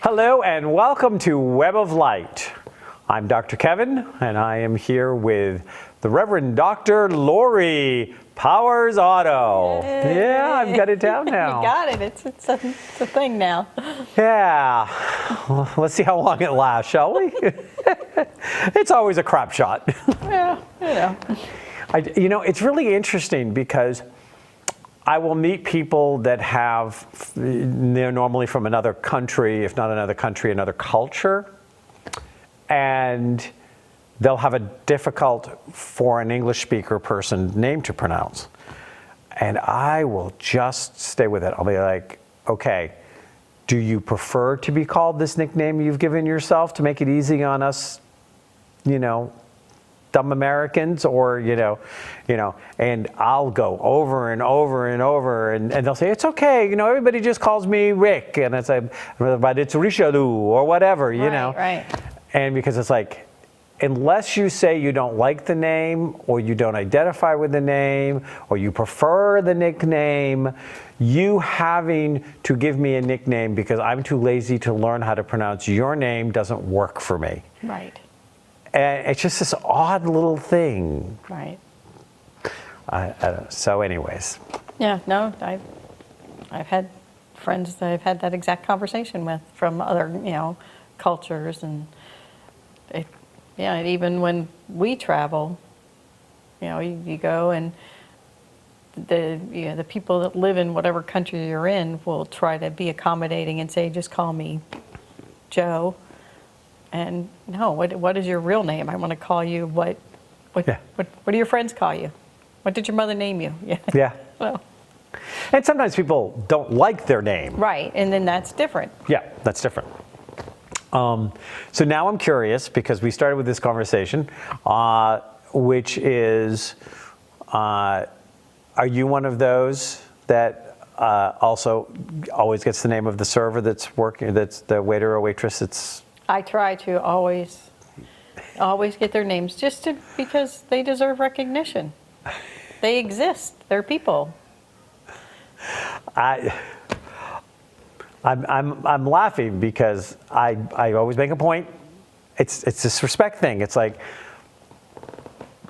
Hello and welcome to Web of Light. I'm Dr. Kevin and I am here with the Reverend Dr. Lori Powers Auto. Yay. Yeah, I've got it down now. You got it. It's a thing now. Yeah. Well, let's see how long it lasts, shall we? It's always a crap shot. Yeah, You know, it's really interesting because I will meet people that they're normally from another country, if not another country, another culture, and they'll have a difficult for an English speaker person name to pronounce. And I will just stay with it. I'll be like, okay, do you prefer to be called this nickname you've given yourself to make it easy on us, dumb Americans, or, and I'll go over and over and over and they'll say, it's okay, everybody just calls me Rick, and it's like, but it's Richelieu or whatever, Right. And because it's like, unless you say you don't like the name or you don't identify with the name or you prefer the nickname, you having to give me a nickname because I'm too lazy to learn how to pronounce your name doesn't work for me. Right. And it's just this odd little thing. Right. So anyways. Yeah, no, I've had friends that I've had that exact conversation with from other, cultures, and and even when we travel, you go and the people that live in whatever country you're in will try to be accommodating and say, just call me Joe. And no, what is your real name? I want to call you what do your friends call you? What did your mother name you? Yeah. Well, and sometimes people don't like their name. right, and then that's different. Yeah, that's different. So now I'm curious, because we started with this conversation, which is, are you one of those that also always gets the name of the server that's working, that's the waiter or waitress? I try to always get their names because they deserve recognition. They exist. They're people. I'm laughing because I always make a point. It's this respect thing. It's like,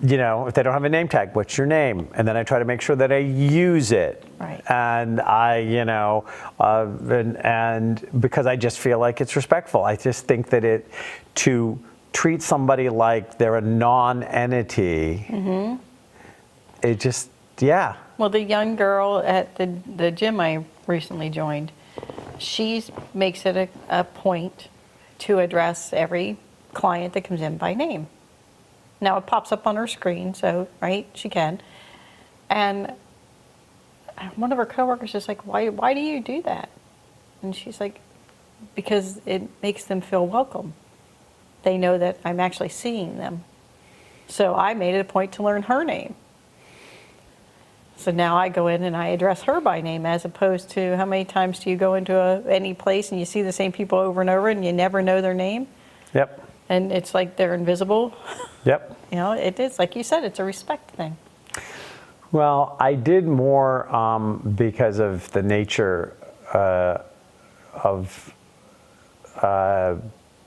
if they don't have a name tag, what's your name? And then I try to make sure that I use it. Right. And and because I just feel like it's respectful. I just think that to treat somebody like they're a non-entity, it just, yeah. Well, the young girl at the gym I recently joined, she makes it a point to address every client that comes in by name. Now it pops up on her screen, so she can. And one of her coworkers is like, "Why do you do that?" And she's like, "Because it makes them feel welcome. They know that I'm actually seeing them." So I made it a point to learn her name. So now I go in and I address her by name, as opposed to how many times do you go into any place and you see the same people over and over and you never know their name? Yep. And it's like they're invisible. Yep. It is, like you said, it's a respect thing. Well, I did more because of the nature of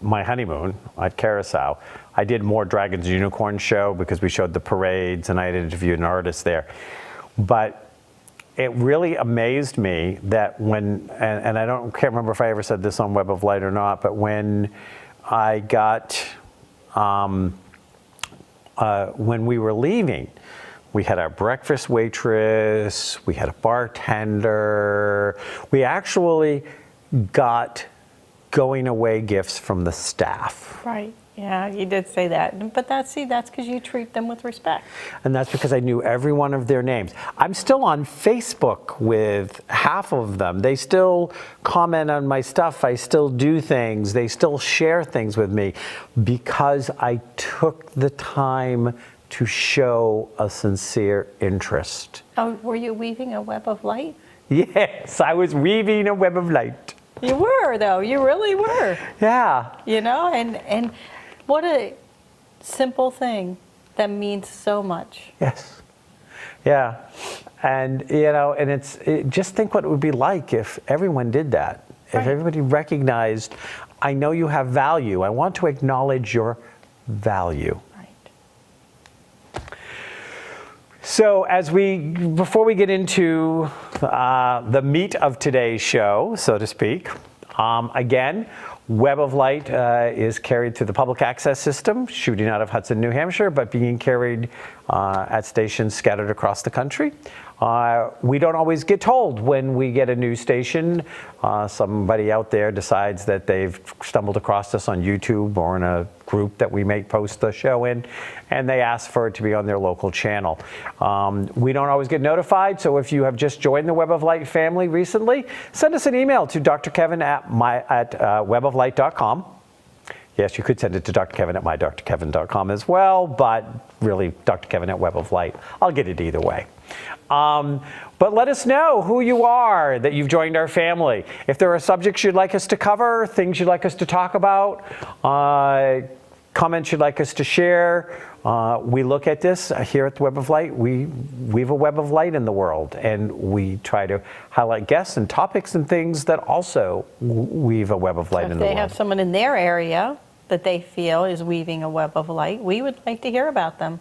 my honeymoon at Carousel. I did more Dragons and Unicorns show because we showed the parades and I had interviewed an artist there. But it really amazed me that when, and I can't remember if I ever said this on Web of Light or not, but when I got, when we were leaving, we had our breakfast waitress, we had a bartender, we actually got going away gifts from the staff. Right. Yeah, you did say that. But that's because you treat them with respect. And that's because I knew every one of their names. I'm still on Facebook with half of them. They still comment on my stuff. I still do things. They still share things with me because I took the time to show a sincere interest. Oh, were you weaving a web of light? Yes, I was weaving a web of light. You were, though. You really were. Yeah. And what a simple thing that means so much. Yes. Yeah. And, and just think what it would be like if everyone did that. If Right. everybody recognized, I know you have value, I want to acknowledge your value. Right. So before we get into the meat of today's show, so to speak, again, Web of Light is carried through the public access system, shooting out of Hudson, New Hampshire, but being carried at stations scattered across the country. We don't always get told when we get a new station. Somebody out there decides that they've stumbled across us on YouTube or in a group that we may post the show in, and they ask for it to be on their local channel. We don't always get notified, so if you have just joined the Web of Light family recently, send us an email to drkevin at weboflight.com. Yes, you could send it to drkevin at mydrkevin.com as well, but really drkevin at Web of Light. I'll get it either way. But let us know who you are, that you've joined our family. If there are subjects you'd like us to cover, things you'd like us to talk about, comments you'd like us to share, we look at this here at the Web of Light. We weave a web of light in the world, and we try to highlight guests and topics and things that also weave a web of light in the world. If they have someone in their area that they feel is weaving a web of light, we would like to hear about them.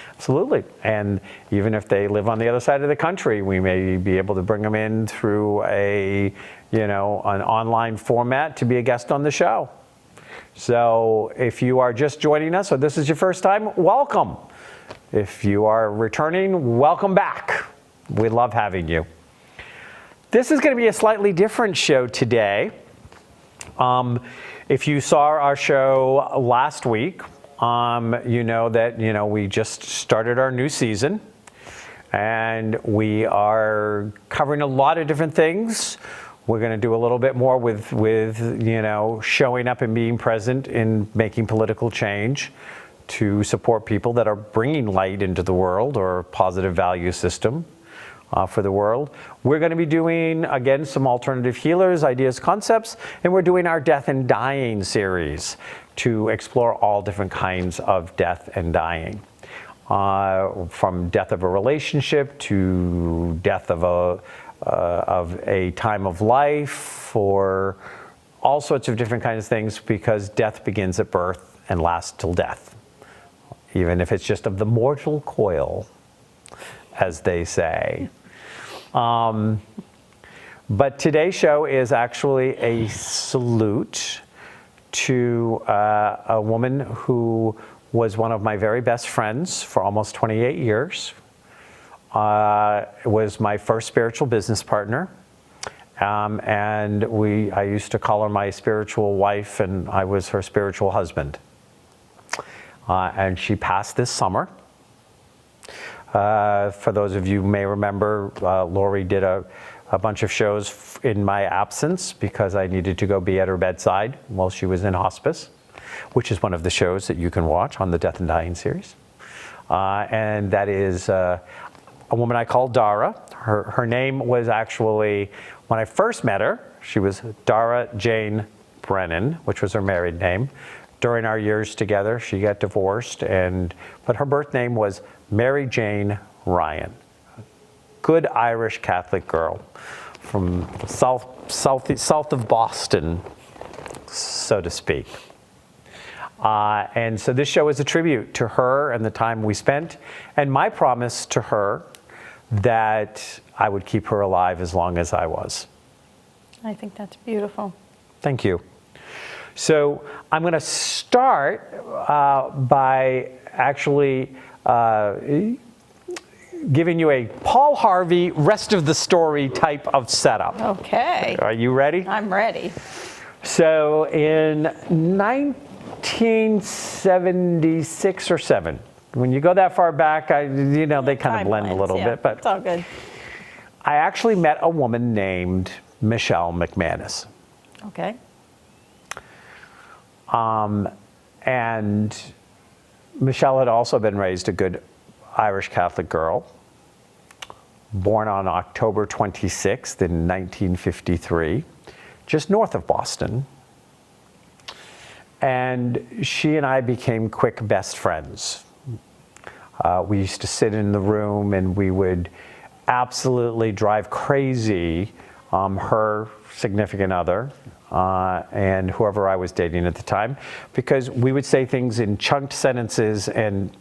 Absolutely. And even if they live on the other side of the country, we may be able to bring them in through an online format to be a guest on the show. So if you are just joining us or this is your first time, welcome. If you are returning, welcome back. We love having you. This is going to be a slightly different show today. If you saw our show last week, you know that we just started our new season, and we are covering a lot of different things. We're going to do a little bit more with showing up and being present in making political change to support people that are bringing light into the world or a positive value system for the world. We're going to be doing, again, some alternative healers, ideas, concepts, and we're doing our death and dying series to explore all different kinds of death and dying. From death of a relationship to death of a time of life, or all sorts of different kinds of things, because death begins at birth and lasts till death, even if it's just of the mortal coil, as they say. But today's show is actually a salute to a woman who was one of my very best friends for almost 28 years. Was my first spiritual business partner. And I used to call her my spiritual wife, and I was her spiritual husband. And she passed this summer. For those of you who may remember, Lori did a bunch of shows in my absence because I needed to go be at her bedside while she was in hospice, which is one of the shows that you can watch on the Death and Dying series. And that is a woman I call Dara. Her name was actually, when I first met her, she was Dara Jane Brennan, which was her married name. During our years together, she got divorced, but her birth name was Mary Jane Ryan. Good Irish Catholic girl from south of Boston, so to speak. And so this show is a tribute to her and the time we spent, and my promise to her that I would keep her alive as long as I was. I think that's beautiful. Thank you. So I'm going to start by actually giving you a Paul Harvey rest of the story type of setup. Okay. Are you ready? I'm ready. So in 1976 or 7, when you go that far back, they kind of blend a little bit, but it's all good. I actually met a woman named Michelle McManus. Okay. And Michelle had also been raised a good Irish Catholic girl, born on October 26th in 1953, just north of Boston. And she and I became quick best friends. We used to sit in the room and we would absolutely drive crazy her significant other, and whoever I was dating at the time, because we would say things in chunked sentences and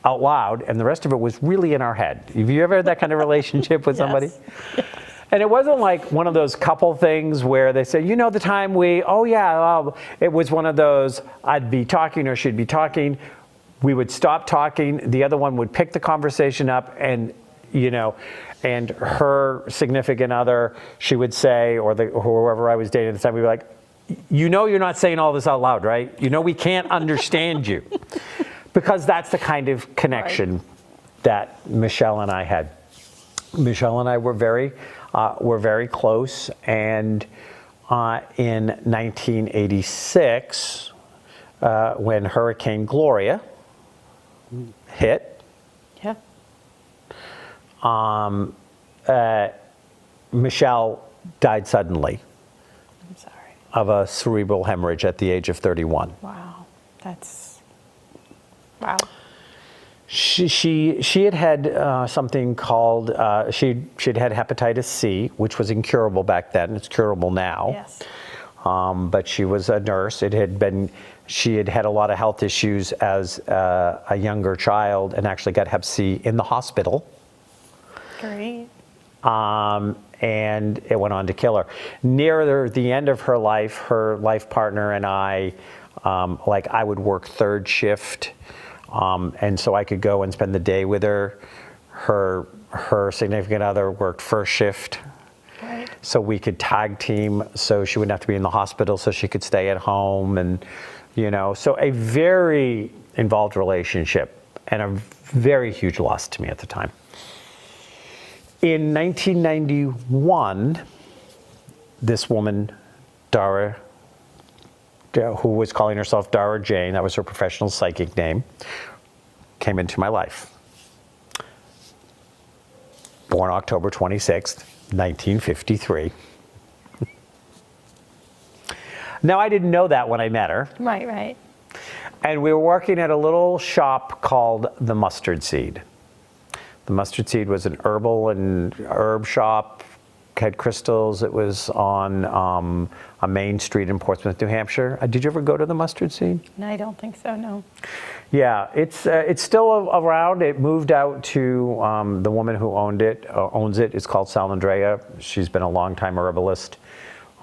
out loud, and the rest of it was really in our head. Have you ever had that kind of relationship with somebody? Yes. And it wasn't like one of those couple things where they say, you know, the time we, oh yeah, it was one of those, I'd be talking or she'd be talking. We would stop talking. The other one would pick the conversation up and, you know, and her significant other, she would say, or whoever I was dating at the time, we'd be like, you know, you're not saying all this out loud, right? You know, we can't understand you. Because that's the kind of connection that Michelle and I had. Michelle and I were very close, and in 1986, when Hurricane Gloria hit, Michelle died suddenly. I'm sorry. Of a cerebral hemorrhage at the age of 31. Wow, that's wow. She had something called she'd had hepatitis C, which was incurable back then. It's curable now. Yes. But she was a nurse. She had had a lot of health issues as a younger child, and actually got hep C in the hospital. Great. And it went on to kill her. Near the end of her life partner and I, I would work third shift. And so I could go and spend the day with her. Her significant other worked first shift. Right. So we could tag team, so she wouldn't have to be in the hospital, so she could stay at home. And, you know, so a very involved relationship and a very huge loss to me at the time. In 1991, this woman, Dara, who was calling herself Dara Jane, that was her professional psychic name, came into my life. Born October 26th, 1953. Now, I didn't know that when I met her. Right. And we were working at a little shop called the Mustard Seed. The Mustard Seed was an herbal and herb shop, had crystals. It was on a main street in Portsmouth, New Hampshire. Did you ever go to the Mustard Seed? No, I don't think so, no. Yeah, it's still around. It moved out to the woman who owns it. It's called Salandrea. She's been a long-time herbalist.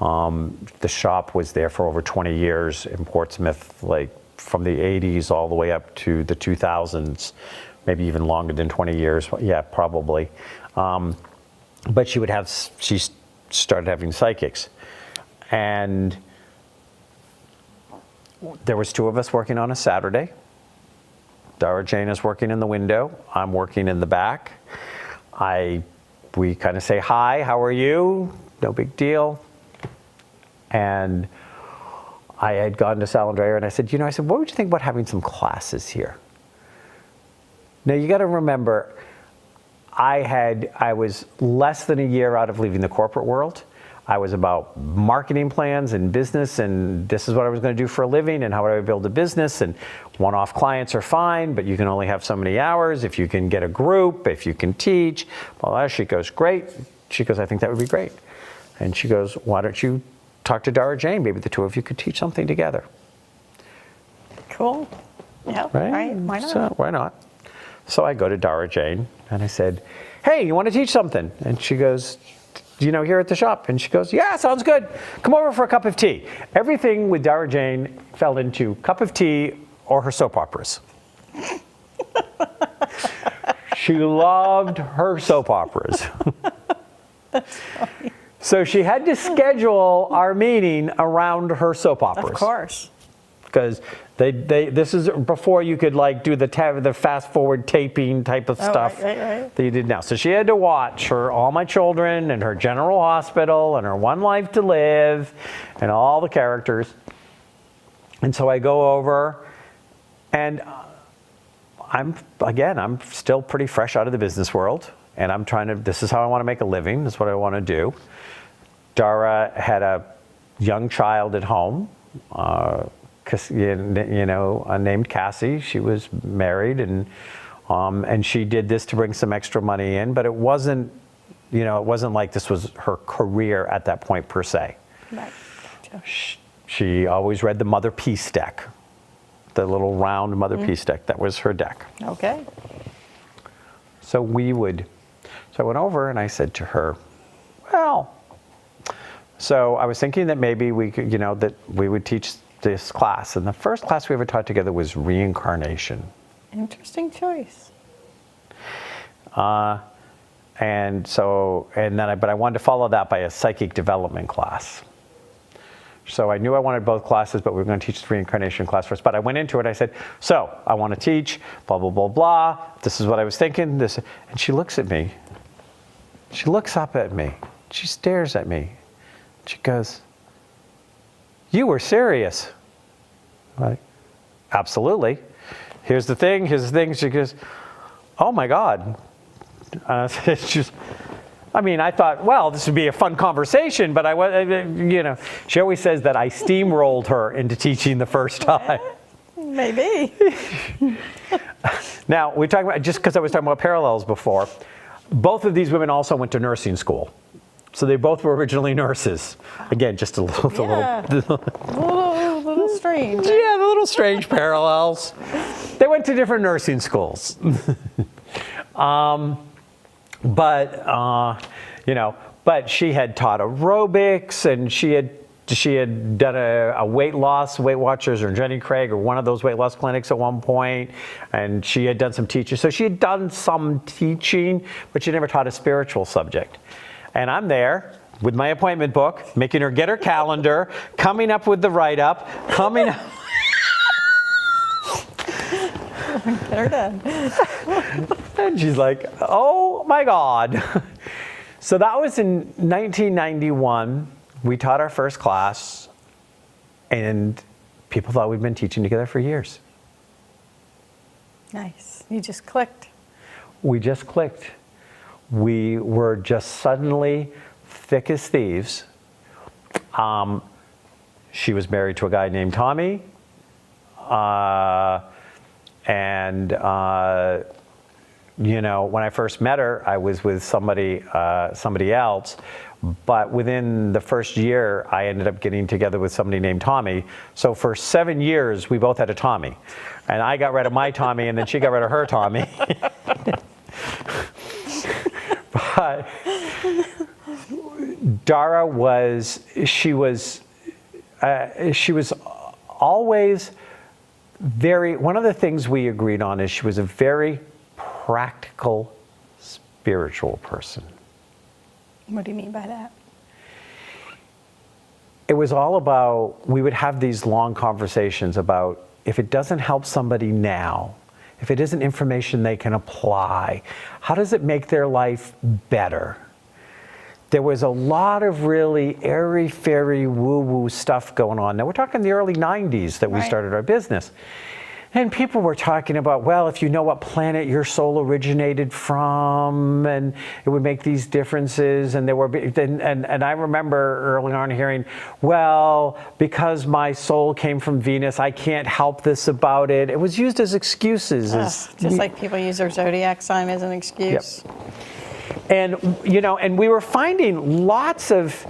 The shop was there for over 20 years in Portsmouth, like from the 80s all the way up to the 2000s, maybe even longer than 20 years. Yeah, probably. But she started having psychics. And there was two of us working on a Saturday. Dara Jane is working in the window. I'm working in the back. We kind of say, hi, how are you? No big deal. And I had gone to Salandrea and I said, what would you think about having some classes here? Now you got to remember, I was less than a year out of leaving the corporate world. I was about marketing plans and business, and this is what I was going to do for a living, and how would I build a business, and one-off clients are fine, but you can only have so many hours. If you can get a group, if you can teach. Well, she goes, great. She goes, I think that would be great. And she goes, why don't you talk to Dara Jane? Maybe the two of you could teach something together. Cool. Yeah, right. Why not? So, why not? So I go to Dara Jane and I said, hey, you want to teach something? And she goes, here at the shop. And she goes, yeah, sounds good. Come over for a cup of tea. Everything with Dara Jane fell into cup of tea or her soap operas. She loved her soap operas. That's funny. So she had to schedule our meeting around her soap operas. Of course. Because this is before you could do the fast forward taping type of stuff right. that you did now. So she had to watch All My Children and her General Hospital and her One Life to Live and all the characters. And so I go over, and I'm still pretty fresh out of the business world, and this is how I want to make a living. This is what I want to do. Dara had a young child at home. Named Cassie. She was married, and she did this to bring some extra money in, but it wasn't You know, it wasn't like this was her career at that point per se. Right. Gotcha. She always read the Mother Peace deck, the little round Mother Peace deck. That was her deck. Okay. So I went over and I said to her, well, so I was thinking that maybe we could, you know, that we would teach this class. And the first class we ever taught together was reincarnation. Interesting choice. But I wanted to follow that by a psychic development class. So I knew I wanted both classes, but we were going to teach the reincarnation class first. But I went into it, I said, so I want to teach, blah, blah, blah, blah. This is what I was thinking. And she looks at me. She looks up at me. She stares at me. She goes, you were serious. I'm like, absolutely. Here's the thing. She goes, oh my God. It's just, I mean, I thought, well, this would be a fun conversation, but you know, she always says that I steamrolled her into teaching the first time. Maybe. Now, we're talking about, just because I was talking about parallels before, both of these women also went to nursing school. So they both were originally nurses. Again, just a little, A little strange. yeah, the little strange parallels. They went to different nursing schools. But she had taught aerobics, and she had done a Weight Watchers or Jenny Craig or one of those weight loss clinics at one point, and she had done some teaching. So she had done some teaching, but she never taught a spiritual subject. And I'm there with my appointment book, making her get her calendar, coming up with the write-up, coming up. Get her done. And she's like, oh my God. So that was in 1991. We taught our first class, and people thought we'd been teaching together for years. Nice. You just clicked. We just clicked. We were just suddenly thick as thieves. She was married to a guy named Tommy. You know, when I first met her, I was with somebody else. But within the first year, I ended up getting together with somebody named Tommy. So for 7 years, we both had a Tommy. And I got rid of my Tommy, and then she got rid of her Tommy. But Dara was always one of the things we agreed on is she was a very practical, spiritual person. What do you mean by that? It was all about, we would have these long conversations about if it doesn't help somebody now, if it isn't information they can apply, how does it make their life better? There was a lot of really airy-fairy, woo-woo stuff going on. Now, we're talking the early 90s that we started our business. And people were talking about, well, if you know what planet your soul originated from, and it would make these differences. And and I remember early on hearing, well, because my soul came from Venus, I can't help this about it. It was used as excuses. Just like people use their zodiac sign as an excuse. Yep. And, you know, and we were finding lots of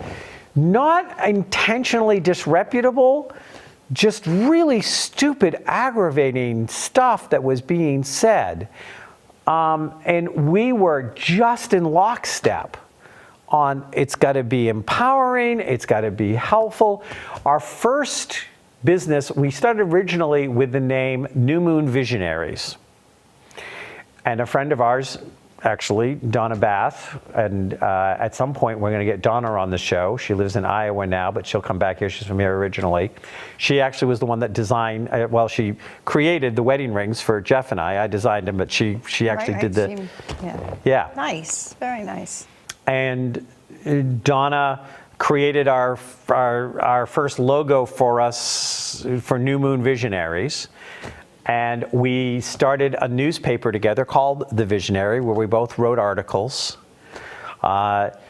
not intentionally disreputable, just really stupid, aggravating stuff that was being said. And we were just in lockstep on it's got to be empowering, it's got to be helpful. Our first business, we started originally with the name New Moon Visionaries. And a friend of ours, actually, Donna Bath, and at some point we're going to get Donna on the show. She lives in Iowa now, but she'll come back here. She's from here originally. She actually was the one that designed, she created the wedding rings for Jeff and I. I designed them, but she actually did the... Yeah. Nice. Very nice. And Donna created our first logo for us for New Moon Visionaries. And we started a newspaper together called The Visionary, where we both wrote articles. But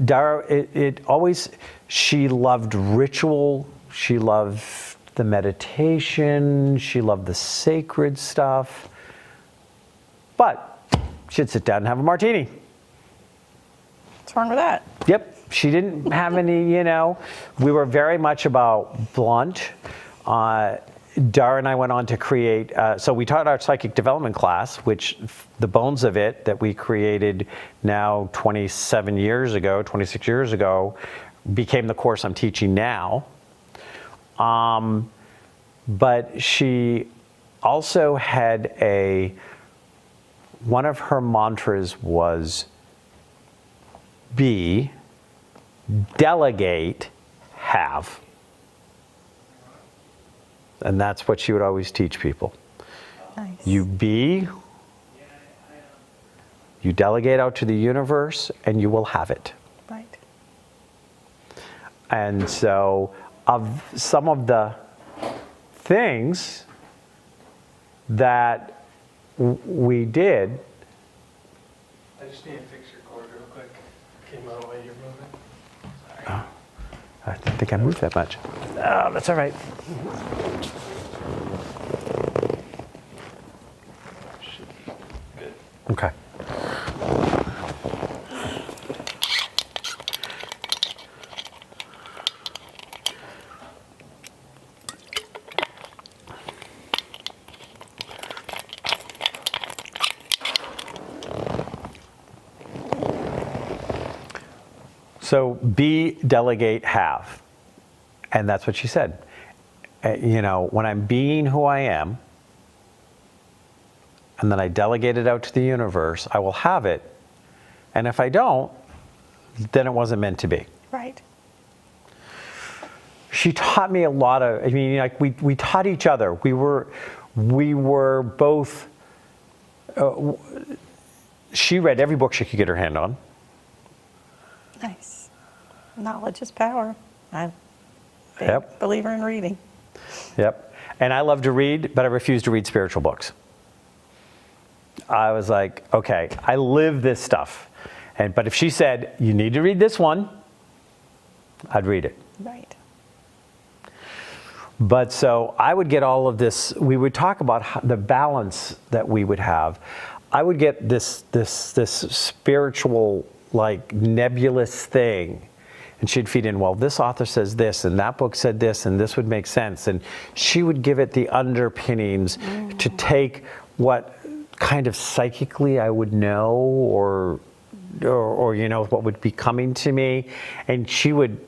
Dara, she loved ritual, she loved the meditation, she loved the sacred stuff. But she'd sit down and have a martini. What's wrong with that? Yep, she didn't have any, we were very much about blunt. Dara and I went on to create, so we taught our psychic development class, which the bones of it that we created now 26 years ago, became the course I'm teaching now. But she also had one of her mantras was be, delegate, have. And that's what she would always teach people. Nice. You be, you delegate out to the universe, and you will have it. Right. And so, of some of the things that we did. I just need to fix your cord real quick. Came out while you're moving. Oh, I didn't think I moved that much. Oh, that's all right. Good. Okay. So be, delegate, have. And that's what she said. When I'm being who I am, and then I delegate it out to the universe, I will have it. And if I don't, then it wasn't meant to be. Right. She taught me a lot of, we taught each other. We were both, she read every book she could get her hand on. Nice. Knowledge is power. I'm a big Yep. believer in reading. Yep. And I love to read, but I refuse to read spiritual books. I was like, okay, I live this stuff. But if she said, you need to read this one, I'd read it. Right. But so I would get all of this, we would talk about the balance that we would have. I would get this spiritual, like nebulous thing. And she'd feed in, well, this author says this, and that book said this, and this would make sense. And she would give it the underpinnings to take what kind of psychically I would know, or what would be coming to me, and she would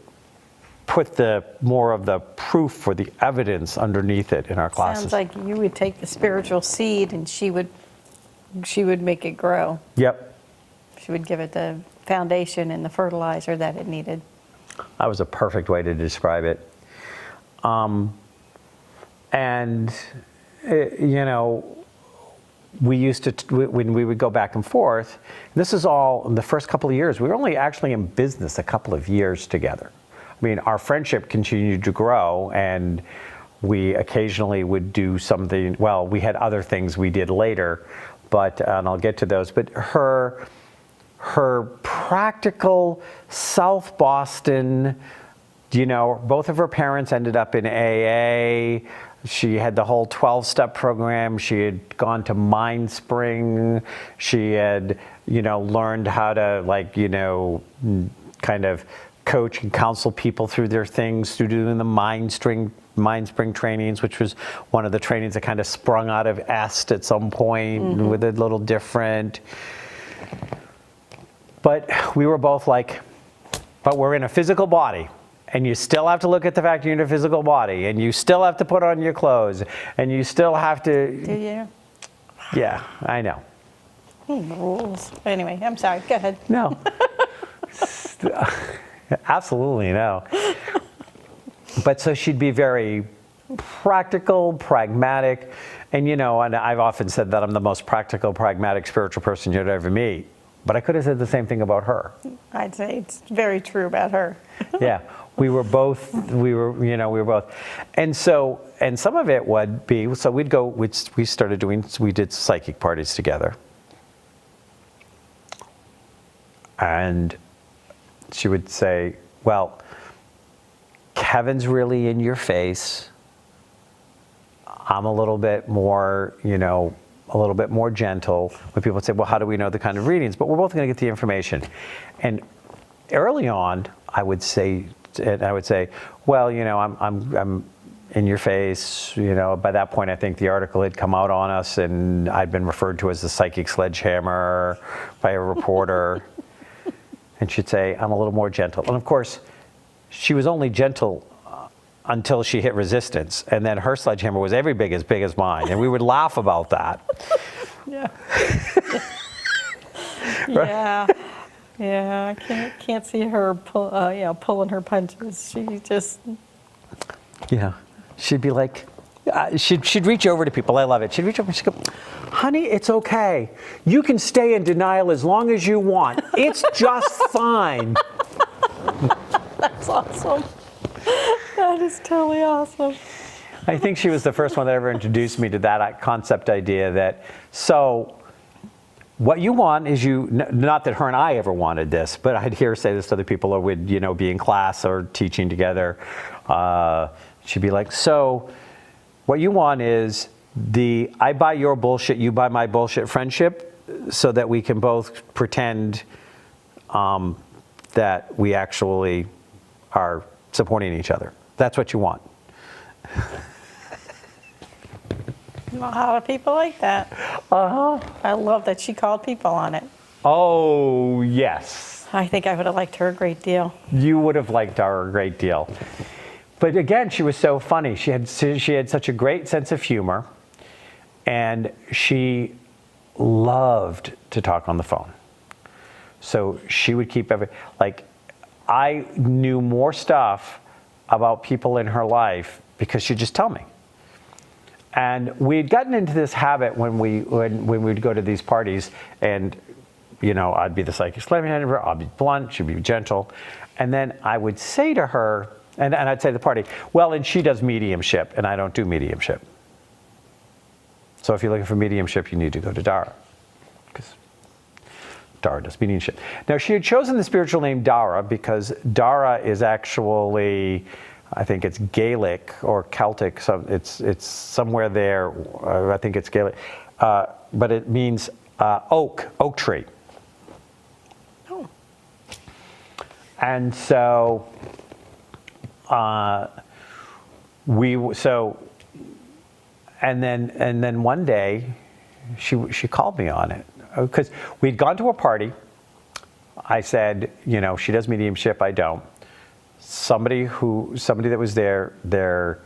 put more of the proof or the evidence underneath it in our classes. Sounds like you would take the spiritual seed and she would make it grow. Yep. She would give it the foundation and the fertilizer that it needed. That was a perfect way to describe it. We used to, when we would go back and forth, this is all in the first couple of years. We were only actually in business a couple of years together. I mean, our friendship continued to grow, and we occasionally would do something. Well, we had other things we did later, and I'll get to those. But her practical South Boston, both of her parents ended up in AA. She had the whole 12-step program. She had gone to Mind Spring. She had, learned how to kind of coach and counsel people through their things, through doing the Mind Spring trainings, which was one of the trainings that kind of sprung out of EST at some point, with a little different. But we were both like, but we're in a physical body, and you still have to look at the fact you're in a physical body, and you still have to put on your clothes, and you still have to. Do you? Yeah, I know. Rules. Anyway, I'm sorry. Go ahead. No. Absolutely no. But so she'd be very practical, pragmatic, and and I've often said that I'm the most practical, pragmatic, spiritual person you'd ever meet. But I could have said the same thing about her. I'd say it's very true about her. Yeah, we were both. And so, and some of it would be, so we did psychic parties together. And she would say, well, Kevin's really in your face. I'm a little bit more, a little bit more gentle. When people would say, well, how do we know the kind of readings? But we're both going to get the information. And early on, I would say, well, I'm in your face. By that point, I think the article had come out on us, and I'd been referred to as the psychic sledgehammer by a reporter. And she'd say, I'm a little more gentle. And of course, she was only gentle until she hit resistance. And then her sledgehammer was every bit as big as mine. And we would laugh about that. Yeah. Yeah. Yeah, I can't see her pulling her punches. She just... Yeah. She'd be like, she'd reach over to people. I love it. She'd reach over and she'd go, honey, it's okay. You can stay in denial as long as you want. It's just fine. That's awesome. That is totally awesome. I think she was the first one that ever introduced me to that concept idea that, so what you want is not that her and I ever wanted this, but I'd hear her say this to other people, or would, be in class or teaching together. She'd be like, so what you want is I buy your bullshit, you buy my bullshit friendship, so that we can both pretend that we actually are supporting each other. That's what you want. A lot of people like that. Uh-huh. I love that she called people on it. Oh, yes. I think I would have liked her a great deal. You would have liked her a great deal. But again, she was so funny. She had such a great sense of humor, and she loved to talk on the phone. So she would keep I knew more stuff about people in her life because she'd just tell me. And we'd gotten into this habit when we would go to these parties, and I'd be the psychic sledgehammer, I'd be blunt, she'd be gentle, and then I would say to her, and I'd say to the party, well, and she does mediumship, and I don't do mediumship. So if you're looking for mediumship, you need to go to Dara, because Dara does mediumship. Now, she had chosen the spiritual name Dara because Dara is actually, I think it's Gaelic or Celtic, so it's somewhere there. I think it's Gaelic, but it means oak tree. Oh. And so and then one day she called me on it because we'd gone to a party. I said, she does mediumship, I don't. Somebody that was there, their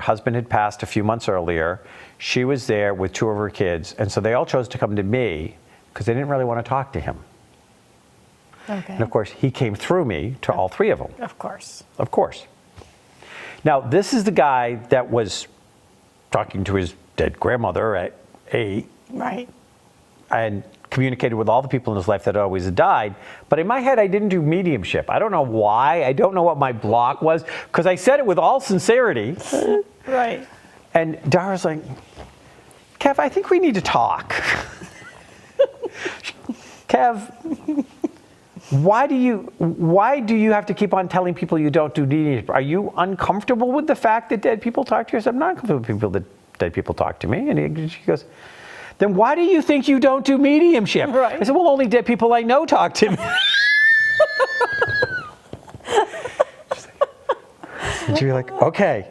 husband had passed a few months earlier. She was there with two of her kids, and so they all chose to come to me because they didn't really want to talk to him. Okay. And of course, he came through me to all three of them. Of course. Of course. Now, this is the guy that was talking to his dead grandmother at 8. Right. And communicated with all the people in his life that had always died. But in my head, I didn't do mediumship. I don't know why. I don't know what my block was, because I said it with all sincerity. Right. And Dara's like, Kev, I think we need to talk. Kev, why do you have to keep on telling people you don't do mediumship? Are you uncomfortable with the fact that dead people talk to you? I said, I'm not uncomfortable with people that dead people talk to me. And she goes, then why do you think you don't do mediumship? Right. I said, well, only dead people I know talk to me. And she'd be like, okay,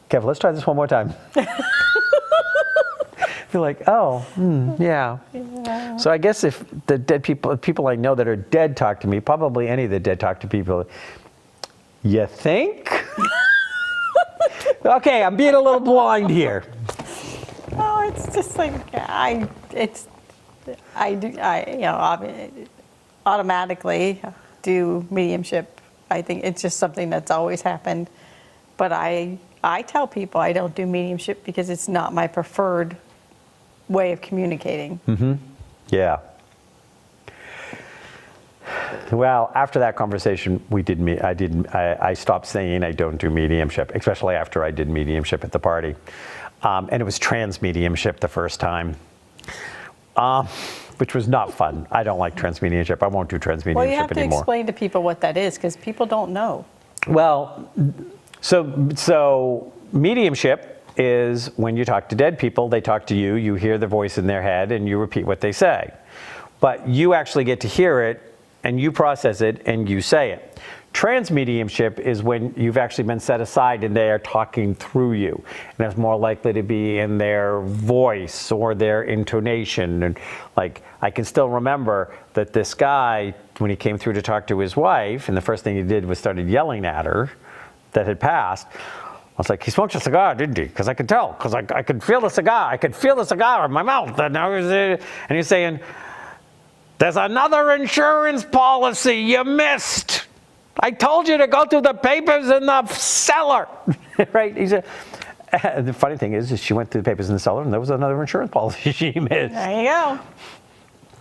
Kev, let's try this one more time. You're like, oh, yeah. So I guess if the dead people I know that are dead talk to me, probably any of the dead talk to people, you think? Okay, I'm being a little blind here. Oh, it's just like automatically do mediumship. I think it's just something that's always happened. But I tell people I don't do mediumship because it's not my preferred way of communicating. Mm-hmm. Yeah. Well, after that conversation, I stopped saying I don't do mediumship, especially after I did mediumship at the party. And it was trans mediumship the first time, which was not fun. I don't like trans mediumship. I won't do trans mediumship anymore. Well, you have to explain to people what that is, because people don't know. Well, so mediumship is when you talk to dead people, they talk to you, you hear the voice in their head, and you repeat what they say. But you actually get to hear it and you process it and you say it. Trance mediumship is when you've actually been set aside and they are talking through you. And it's more likely to be in their voice or their intonation. And like, I can still remember that this guy, when he came through to talk to his wife, and the first thing he did was started yelling at her that had passed. I was like, he smoked a cigar, didn't he? Because I could tell, because I could feel the cigar. I could feel the cigar in my mouth. And he's saying, there's another insurance policy you missed. I told you to go through the papers in the cellar, right? He said, the funny thing is she went through the papers in the cellar and there was another insurance policy she missed. There you go.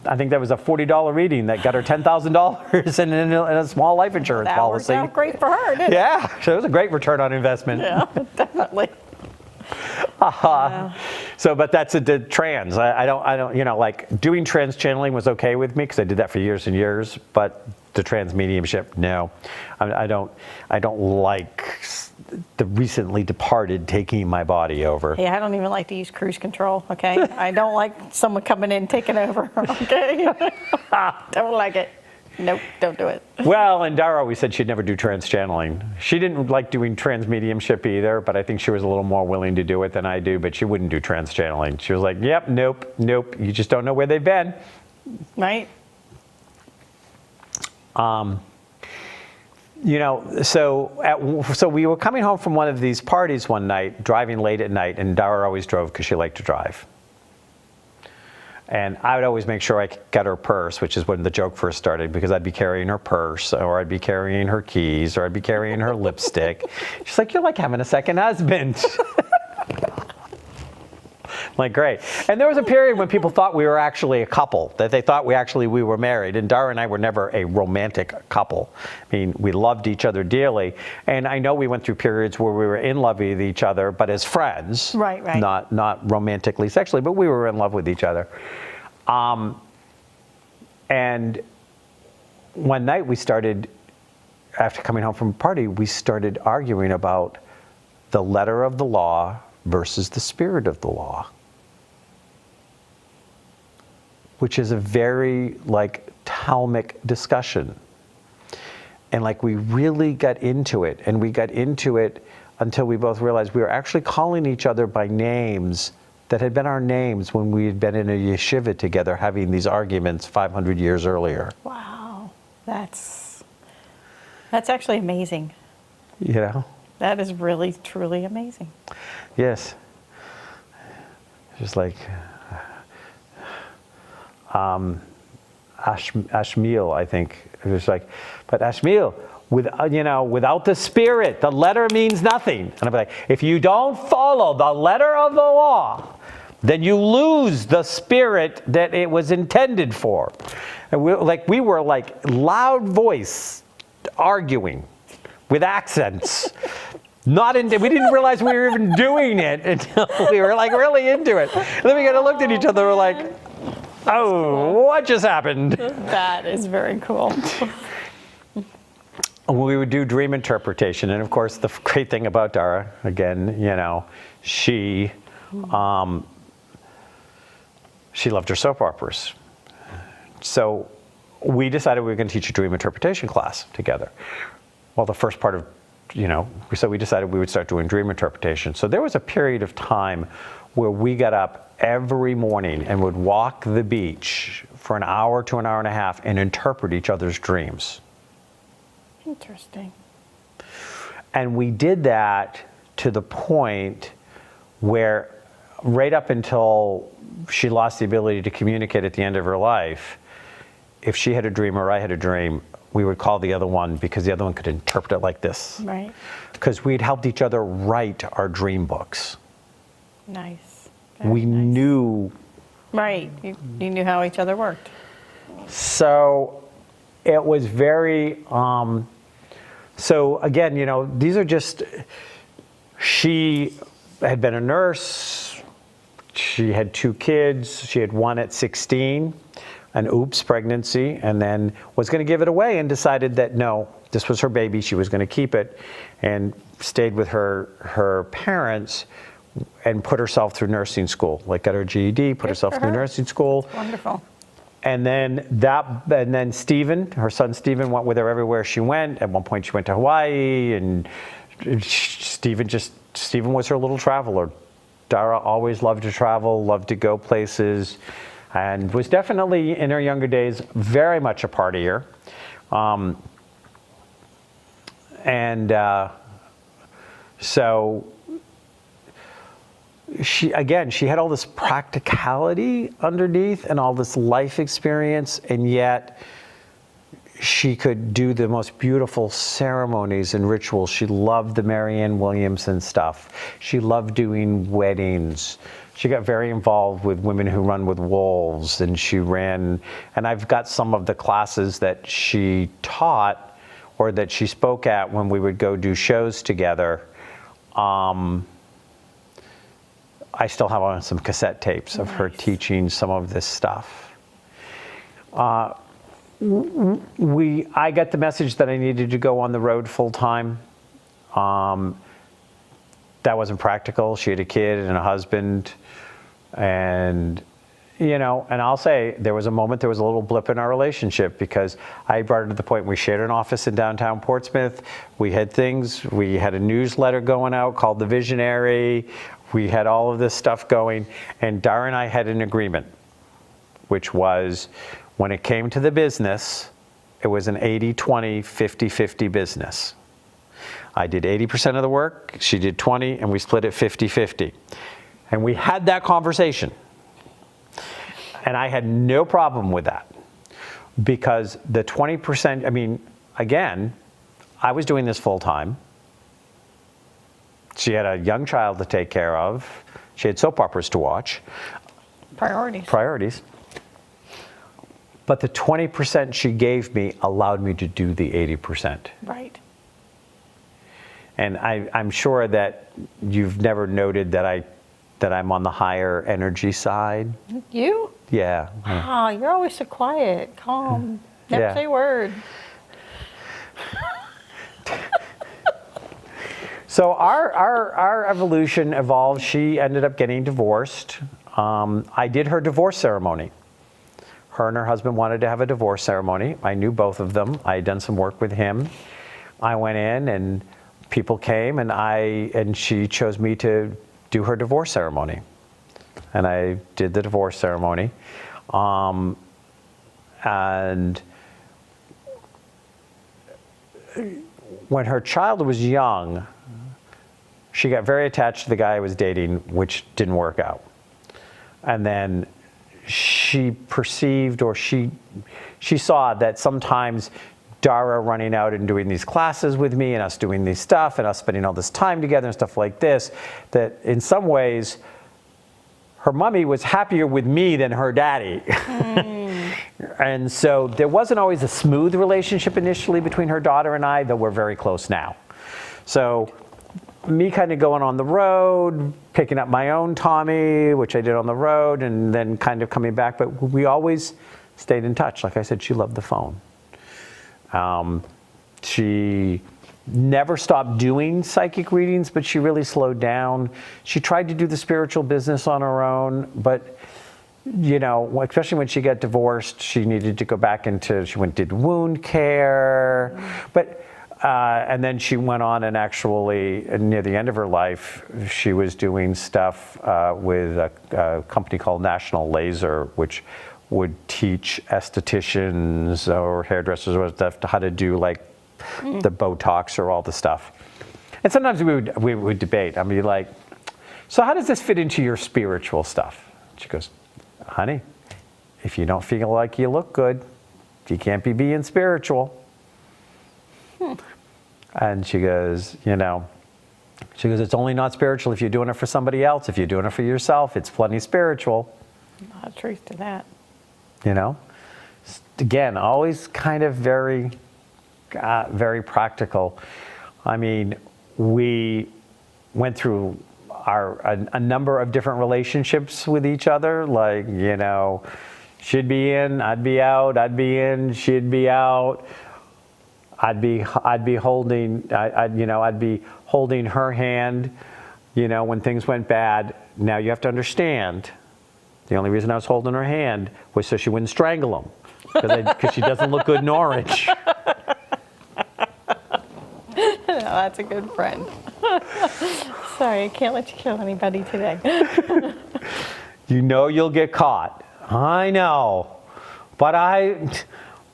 I think that was a $40 reading that got her $10,000 in a small life insurance policy. That worked out great for her, didn't it? Yeah, so it was a great return on investment. Yeah, definitely. So, but that's the trans. I don't, like doing trans channeling was okay with me because I did that for years and years, but the trans mediumship, no. I don't like the recently departed taking my body over. Hey, I don't even like to use cruise control, okay? I don't like someone coming in taking over, okay? Don't like it. Nope, don't do it. Well, and Dara always said she'd never do trans channeling. She didn't like doing trans mediumship either, but I think she was a little more willing to do it than I do, but she wouldn't do trans channeling. She was like, yep, nope, you just don't know where they've been. Right? So we were coming home from one of these parties one night, driving late at night, and Dara always drove because she liked to drive. And I would always make sure I got her purse, which is when the joke first started, because I'd be carrying her purse, or I'd be carrying her keys, or I'd be carrying her lipstick. She's like, you're like having a second husband. Like, great. And there was a period when people thought we were actually a couple, that they thought we were married. And Dara and I were never a romantic couple. I mean, we loved each other dearly. And I know we went through periods where we were in love with each other, but as friends. Right. Not romantically, sexually, but we were in love with each other. And one night we started, after coming home from a party, we started arguing about the letter of the law versus the spirit of the law, which is a very Talmudic discussion. And we really got into it, and we got into it until we both realized we were actually calling each other by names that had been our names when we had been in a yeshiva together having these arguments 500 years earlier. Wow. That's actually amazing. You know? That is really, truly amazing. Yes. Just like Ashmiel, I think. It was like, but Ashmiel, without the spirit, the letter means nothing. And I'd be like, if you don't follow the letter of the law, then you lose the spirit that it was intended for. And we were loud voice arguing with accents. We didn't realize we were even doing it until we were really into it. And then we kind of looked at each other, we're like, oh, what just happened? That is very cool. We would do dream interpretation. And of course, the great thing about Dara, again, she loved her soap operas. So we decided we were going to teach a dream interpretation class together. Well, the first part of so we decided we would start doing dream interpretation. So there was a period of time where we got up every morning and would walk the beach for an hour to an hour and a half and interpret each other's dreams. Interesting. And we did that to the point where right up until she lost the ability to communicate at the end of her life, if she had a dream or I had a dream, we would call the other one because the other one could interpret it like this. Right. Because we'd helped each other write our dream books. Nice. We knew. Right. You knew how each other worked. So it was very, so again, these are just, she had been a nurse. She had 2 kids. She had one at 16. An oops pregnancy, and then was going to give it away and decided that no, this was her baby, she was going to keep it, and stayed with her parents and put herself through nursing school, got her GED, put herself through nursing school. Wonderful. And then Stephen, her son Stephen, went with her everywhere she went. At one point, she went to Hawaii, and Stephen was her little traveler. Dara always loved to travel, loved to go places, and was definitely in her younger days very much a partier. So she had all this practicality underneath and all this life experience, and yet she could do the most beautiful ceremonies and rituals. She loved the Marianne Williamson stuff. She loved doing weddings. She got very involved with Women Who Run with Wolves, and she ran, and I've got some of the classes that she taught or that she spoke at when we would go do shows together. I still have on some cassette tapes of her teaching some of this stuff. I got the message that I needed to go on the road full time. That wasn't practical. She had a kid and a husband, and and I'll say there was a moment, there was a little blip in our relationship, because I brought her to the point we shared an office in downtown Portsmouth. We had a newsletter going out called The Visionary. We had all of this stuff going, and Dara and I had an agreement, which was, when it came to the business, it was an 80-20, 50-50 business. I did 80% of the work, she did 20, and we split it 50-50. And we had that conversation. And I had no problem with that, because the 20%, again, I was doing this full time. She had a young child to take care of. She had soap operas to watch. Priorities. But the 20% she gave me allowed me to do the 80%. Right. And I'm sure that you've never noted that I'm on the higher energy side. You? Yeah. Oh, you're always so quiet, calm, never say a word. So our evolution evolved. She ended up getting divorced. I did her divorce ceremony. Her and her husband wanted to have a divorce ceremony. I knew both of them. I had done some work with him. I went in, and people came, and she chose me to do her divorce ceremony. And I did the divorce ceremony. And when her child was young, she got very attached to the guy I was dating, which didn't work out. And then she perceived, or she saw that sometimes Dara running out and doing these classes with me, and us doing these stuff, and us spending all this time together and stuff like this, that in some ways her mommy was happier with me than her daddy. And so there wasn't always a smooth relationship initially between her daughter and I, though we're very close now. So me kind of going on the road, picking up my own Tommy, which I did on the road, and then kind of coming back, but we always stayed in touch. Like I said, she loved the phone. She never stopped doing psychic readings, but she really slowed down. She tried to do the spiritual business on her own, but especially when she got divorced, she needed to go back she did wound care, but and then she went on, and actually near the end of her life, she was doing stuff with a company called National Laser, which would teach estheticians or hairdressers or stuff how to do the Botox or all the stuff. And sometimes we would debate. I'd be like, so how does this fit into your spiritual stuff? She goes, honey, if you don't feel like you look good, you can't be being spiritual. And she goes, it's only not spiritual if you're doing it for somebody else. If you're doing it for yourself, it's plenty spiritual. A lot of truth to that. Again, always kind of very, very practical. We went through a number of different relationships with each other. She'd be in, I'd be out. I'd be in, she'd be out. I'd be holding her hand, when things went bad. Now you have to understand, The only reason I was holding her hand was so she wouldn't strangle him, because she doesn't look good in orange. No, that's a good friend. Sorry, I can't let you kill anybody today. You know you'll get caught. I know, but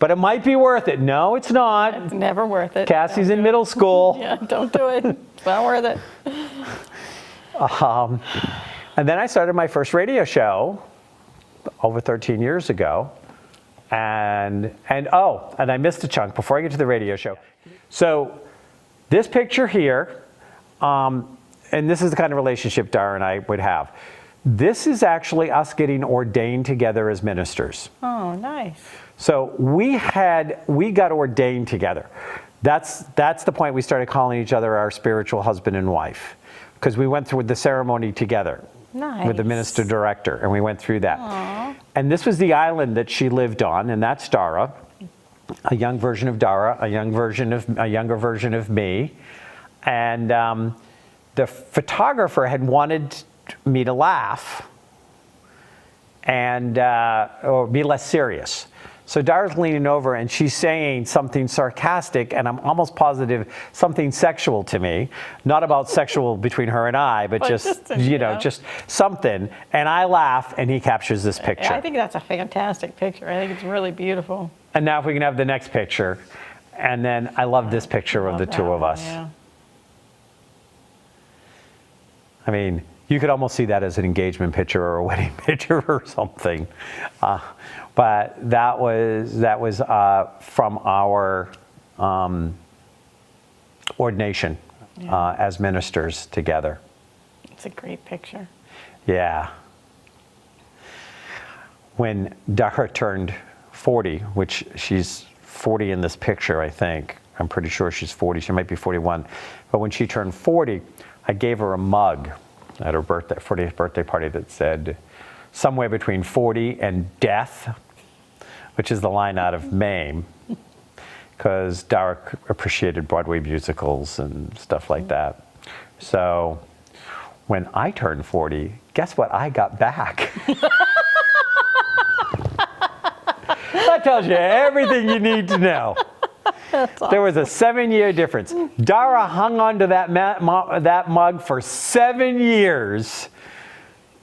it might be worth it. No, it's not. It's never worth it. Cassie's in middle school. Yeah, don't do it. It's not worth it. And then I started my first radio show over 13 years ago. And I missed a chunk before I get to the radio show. So this picture here, and this is the kind of relationship Dara and I would have. This is actually us getting ordained together as ministers. Oh, nice. So we got ordained together. That's the point we started calling each other our spiritual husband and wife, because we went through the ceremony together. Nice. With the minister director, and we went through that. Aww. And this was the island that she lived on, and that's Dara, a young version of Dara, a younger version of me. And the photographer had wanted me to laugh and or be less serious. So Dara's leaning over and she's saying something sarcastic, and I'm almost positive something sexual to me. Not about sexual between her and I, but just just something. And I laugh, and he captures this picture. I think that's a fantastic picture. I think it's really beautiful. And now if we can have the next picture. And then I love this picture of the two of us. Yeah. I mean, you could almost see that as an engagement picture or a wedding picture or something. But that was from our ordination as ministers together. It's a great picture. Yeah. When Dara turned 40, which she's 40 in this picture, I think. I'm pretty sure she's 40. She might be 41. But when she turned 40, I gave her a mug at her 40th birthday party that said, somewhere between 40 and death, which is the line out of Mame, because Dara appreciated Broadway musicals and stuff like that. So when I turned 40, guess what I got back? That tells you everything you need to know. Awesome. There was a 7-year difference. Dara hung on to that mug for 7 years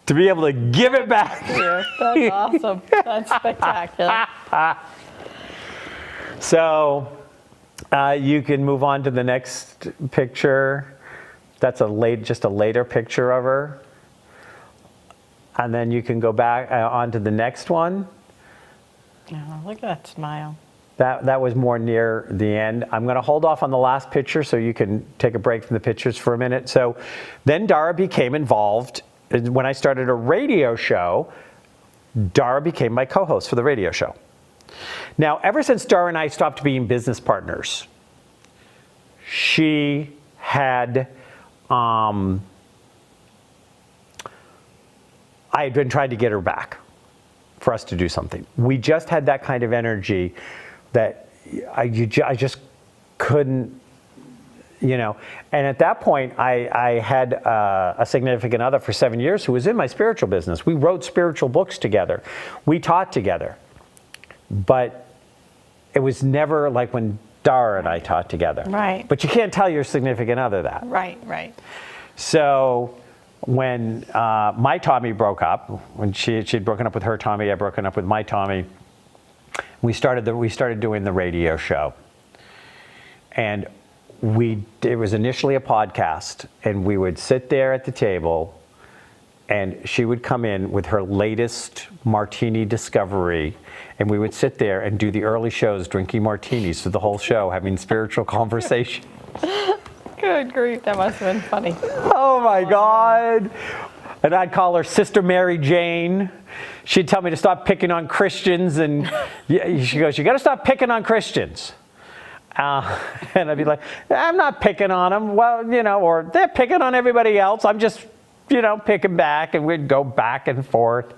to be able to give it back. Yeah, that's awesome. That's spectacular. So you can move on to the next picture. That's just a later picture of her. And then you can go back on to the next one. Oh, look at that smile. That was more near the end. I'm going to hold off on the last picture so you can take a break from the pictures for a minute. So then Dara became involved. When I started a radio show, Dara became my co-host for the radio show. Now, ever since Dara and I stopped being business partners, she had, I had been trying to get her back for us to do something. We just had that kind of energy that I just couldn't, And at that point, I had a significant other for 7 years who was in my spiritual business. We wrote spiritual books together. We taught together. But it was never like when Dara and I taught together. Right. But you can't tell your significant other that. Right. So when my Tommy broke up, when she'd broken up with her Tommy, I'd broken up with my Tommy, we started doing the radio show. And it was initially a podcast, and we would sit there at the table, and she would come in with her latest martini discovery, and we would sit there and do the early shows drinking martinis for the whole show, having spiritual conversation. Good grief, that must have been funny. Oh my God. And I'd call her Sister Mary Jane. She'd tell me to stop picking on Christians, and she goes, "You got to stop picking on Christians." And I'd be like, "I'm not picking on them." Well, or they're picking on everybody else. I'm just, picking back, and we'd go back and forth,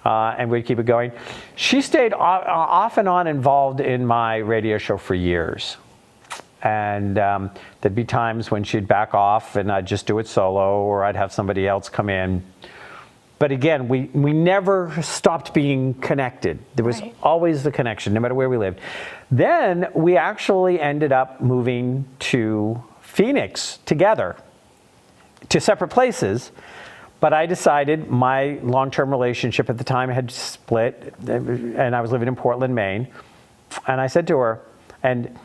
and we'd keep it going. She stayed off and on involved in my radio show for years. And there'd be times when she'd back off and I'd just do it solo, or I'd have somebody else come in. But again, we never stopped being connected. There was Right. always the connection, no matter where we lived. Then we actually ended up moving to Phoenix together, to separate places. But I decided my long-term relationship at the time had split, and I was living in Portland, Maine. And I said to her, and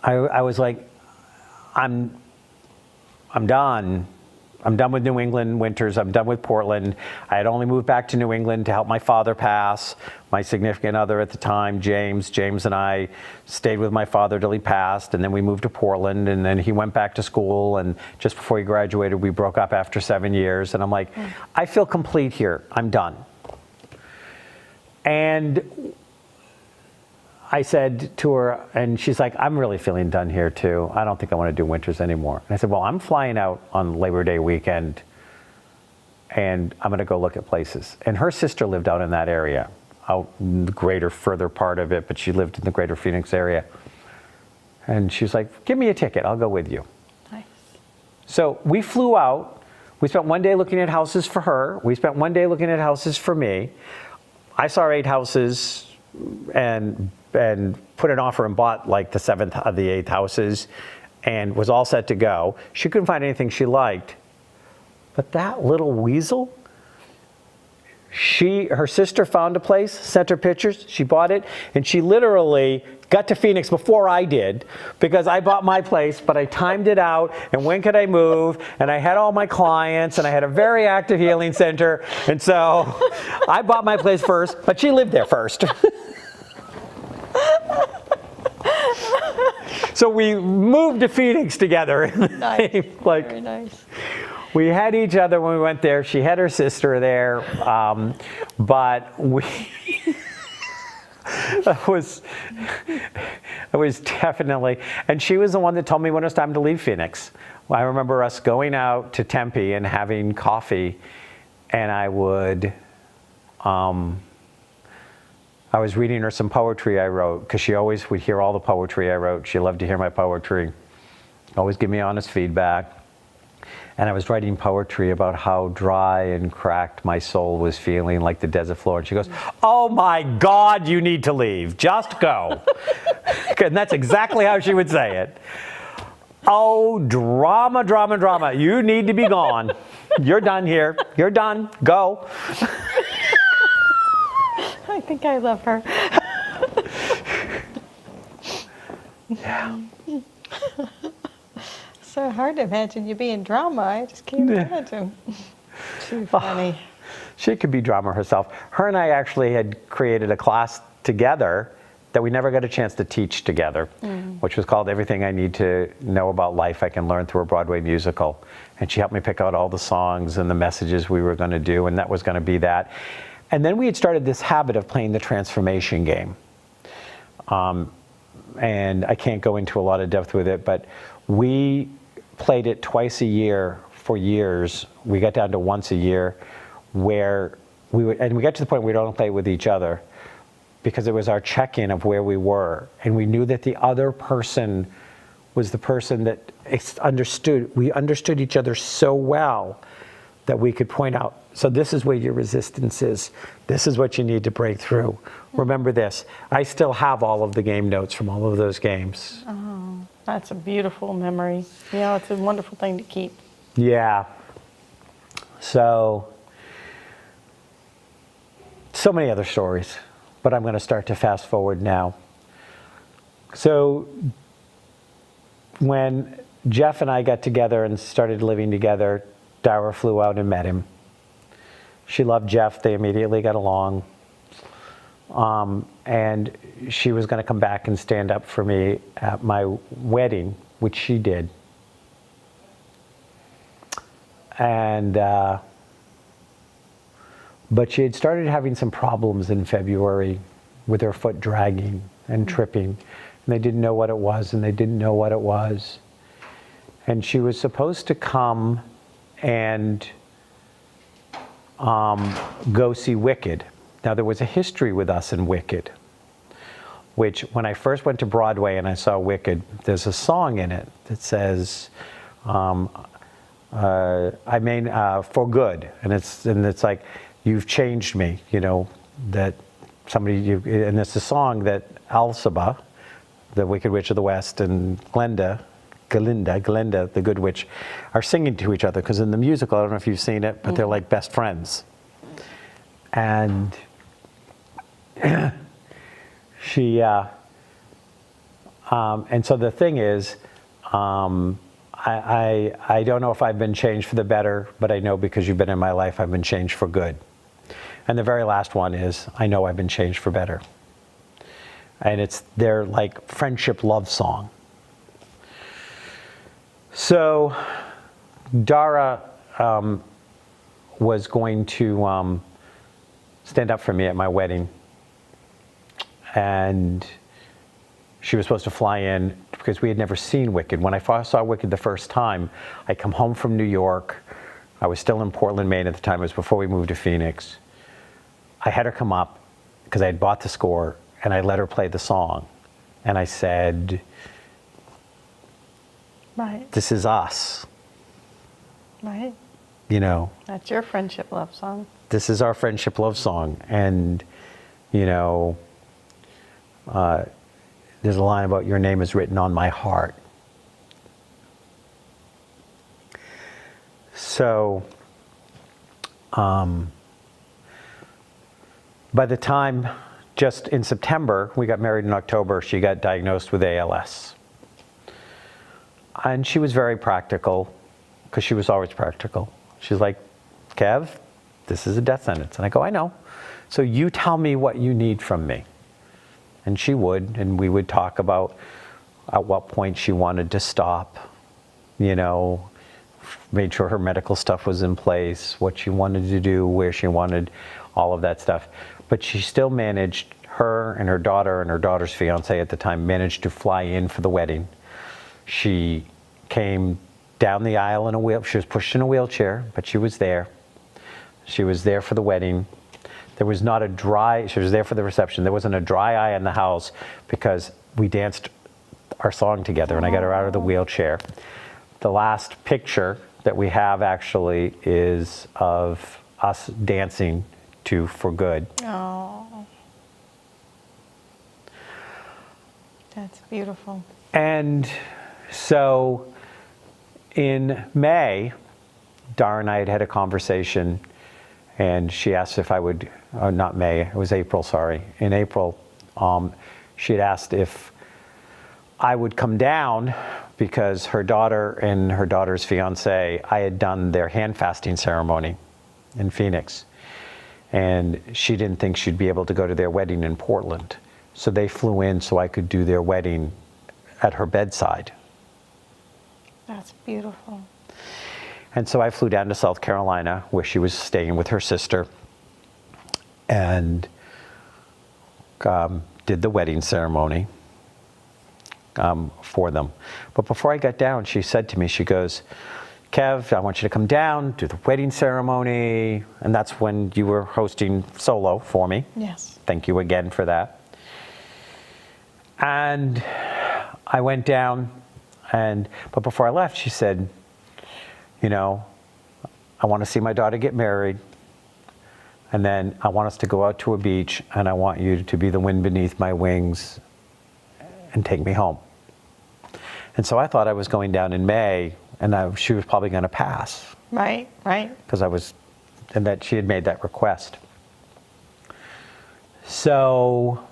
I was like, I'm done. I'm done with New England winters. I'm done with Portland. I had only moved back to New England to help my father pass. My significant other at the time, James and I stayed with my father till he passed, and then we moved to Portland, and then he went back to school, and just before he graduated, we broke up after 7 years, and I'm like, I feel complete here. I'm done. And I said to her, and she's like, I'm really feeling done here too. I don't think I want to do winters anymore. And I said, well, I'm flying out on Labor Day weekend, and I'm going to go look at places. And her sister lived out in that area, out in the greater, further part of it, but she lived in the greater Phoenix area. And she was like, give me a ticket, I'll go with you. Nice. So we flew out. We spent one day looking at houses for her. We spent one day looking at houses for me. I saw 8 houses and put an offer and bought like the 7th of the 8th houses and was all set to go. She couldn't find anything she liked. But that little weasel, her sister found a place, sent her pictures, she bought it, and she literally got to Phoenix before I did, because I bought my place, but I timed it out, and when could I move, and I had all my clients, and I had a very active healing center, and so I bought my place first, but she lived there first. So we moved to Phoenix together. Nice. Like, Very nice. we had each other when we went there. She had her sister there, but we. it was definitely, and she was the one that told me when it was time to leave Phoenix. I remember us going out to Tempe and having coffee, and I was reading her some poetry I wrote, because she always would hear all the poetry I wrote. She loved to hear my poetry, always give me honest feedback. And I was writing poetry about how dry and cracked my soul was feeling, like the desert floor. And she goes, oh my God, you need to leave. Just go. And that's exactly how she would say it. Oh, drama, drama, drama. You need to be gone. You're done here. You're done. Go. I think I love her. Yeah. So hard to imagine you being drama. I just can't imagine. Too funny. She could be drama herself. Her and I actually had created a class together that we never got a chance to teach together, which was called Everything I Need to Know About Life I Can Learn Through a Broadway Musical. And she helped me pick out all the songs and the messages we were going to do, and that was going to be that. And then we had started this habit of playing the transformation game. And I can't go into a lot of depth with it, but we played it twice a year for years. We got down to once a year, where we got to the point where we don't play it with each other, because it was our check-in of where we were. And we knew that the other person was the person that understood. We understood each other so well that we could point out, so this is where your resistance is. This is what you need to break through. Remember this. I still have all of the game notes from all of those games. Oh, that's a beautiful memory. Yeah, it's a wonderful thing to keep. Yeah. So many other stories, but I'm going to start to fast forward now. So when Jeff and I got together and started living together, Dara flew out and met him. She loved Jeff. They immediately got along. And she was going to come back and stand up for me at my wedding, which she did. And but she had started having some problems in February with her foot dragging and tripping. And they didn't know what it was, and they didn't know what it was. And she was supposed to come and go see Wicked. Now, there was a history with us in Wicked, which when I first went to Broadway and I saw Wicked, there's a song in it that says, I mean, for good. And it's like, you've changed me, you know, that somebody, and it's a song that Alsaba, the Wicked Witch of the West, and Glenda, the Good Witch, are singing to each other. Because in the musical, I don't know if you've seen it, but they're like best friends. And she, and so the thing is, I don't know if I've been changed for the better, but I know because you've been in my life, I've been changed for good. And the very last one is, I know I've been changed for better. And it's their like friendship love song. So Dara was going to stand up for me at my wedding. And she was supposed to fly in because we had never seen Wicked. When I first saw Wicked the first time, I come home from New York. I was still in Portland, Maine at the time. It was before we moved to Phoenix. I had her come up because I had bought the score, and I let her play the song. And I said, Right, this is us, right. you know. That's your friendship love song. This is our friendship love song. And, you know, there's a line about your name is written on my heart. So, by the time, just in September, we got married in October, she got diagnosed with ALS. And she was very practical, because she was always practical. She's like, Kev, this is a death sentence. And I go, I know. So you tell me what you need from me. And she would, and we would talk about at what point she wanted to stop, you know, made sure her medical stuff was in place, what she wanted to do, where she wanted, all of that stuff. But she still managed, her and her daughter's fiance at the time, managed to fly in for the wedding. She came down the aisle in a wheel. She was pushed in a wheelchair, but she was there. She was there for the wedding. There was not a dry, she was there for the reception. There wasn't a dry eye in the house because we danced our song together and I got her out of the wheelchair. The last picture that we have actually is of us dancing to For Good. Oh, that's beautiful. And so in May, Dara and I had had a conversation, and she asked if I would, not May, it was April, sorry. In April, she had asked if I would come down because her daughter and her daughter's fiance, I had done their hand fasting ceremony in Phoenix. And she didn't think she'd be able to go to their wedding in Portland. So they flew in so I could do their wedding at her bedside. That's beautiful. And so I flew down to South Carolina where she was staying with her sister and did the wedding ceremony for them. But before I got down, she said to me, she goes, Kev, I want you to come down, do the wedding ceremony. And that's when you were hosting solo for me. Yes. Thank you again for that. And I went down, but before I left, she said, you know, I want to see my daughter get married, and then I want us to go out to a beach, and I want you to be the wind beneath my wings and take me home. And so I thought I was going down in May, and she was probably going to pass. Right, right. Because and that she had made that request. So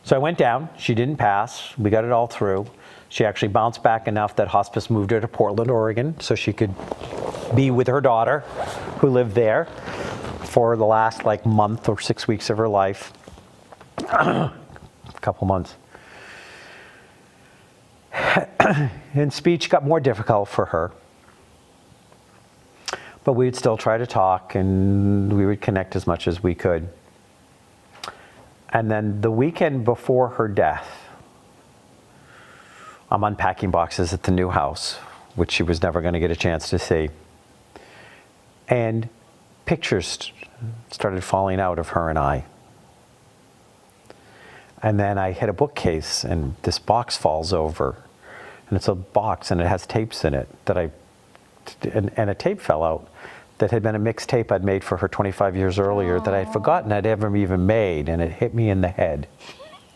so I went down, she didn't pass, we got it all through. She actually bounced back enough that hospice moved her to Portland, Oregon, so she could be with her daughter, who lived there for the last like month or 6 weeks of her life. A couple months. And speech got more difficult for her. But we'd still try to talk and we would connect as much as we could. And then the weekend before her death, I'm unpacking boxes at the new house, which she was never going to get a chance to see. And pictures started falling out of her and I. And then I hit a bookcase and this box falls over. And it's a box and it has tapes in it and a tape fell out that had been a mixtape I'd made for her 25 years earlier that I'd forgotten I'd ever even made, and it hit me in the head.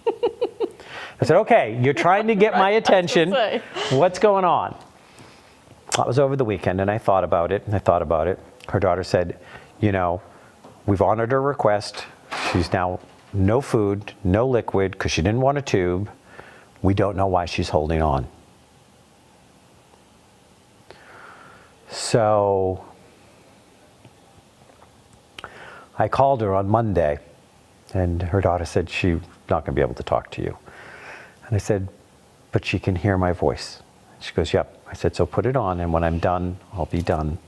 I said, okay, you're trying to get my attention. What's going on? That was over the weekend, and I thought about it, and I thought about it. Her daughter said, you know, we've honored her request. She's now no food, no liquid, because she didn't want a tube. We don't know why she's holding on. So I called her on Monday, and her daughter said she's not going to be able to talk to you. And I said, but she can hear my voice. She goes, yep. I said, so put it on, and when I'm done, I'll be done.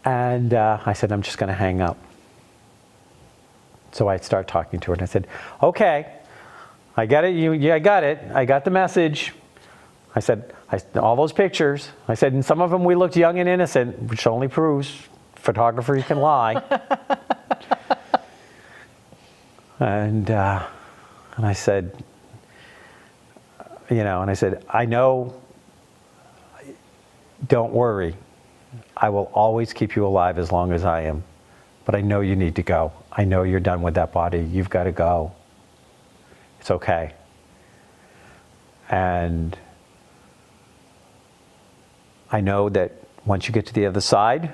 And I said, I'm just going to hang up. So I start talking to her, and I said, okay, I got it. I got it. I got the message. I said, all those pictures. I said, and some of them we looked young and innocent, which only proves photographers can lie. And I said, you know, and I said, I know, don't worry. I will always keep you alive as long as I am. But I know you need to go. I know you're done with that body. You've got to go. It's okay. And I know that once you get to the other side,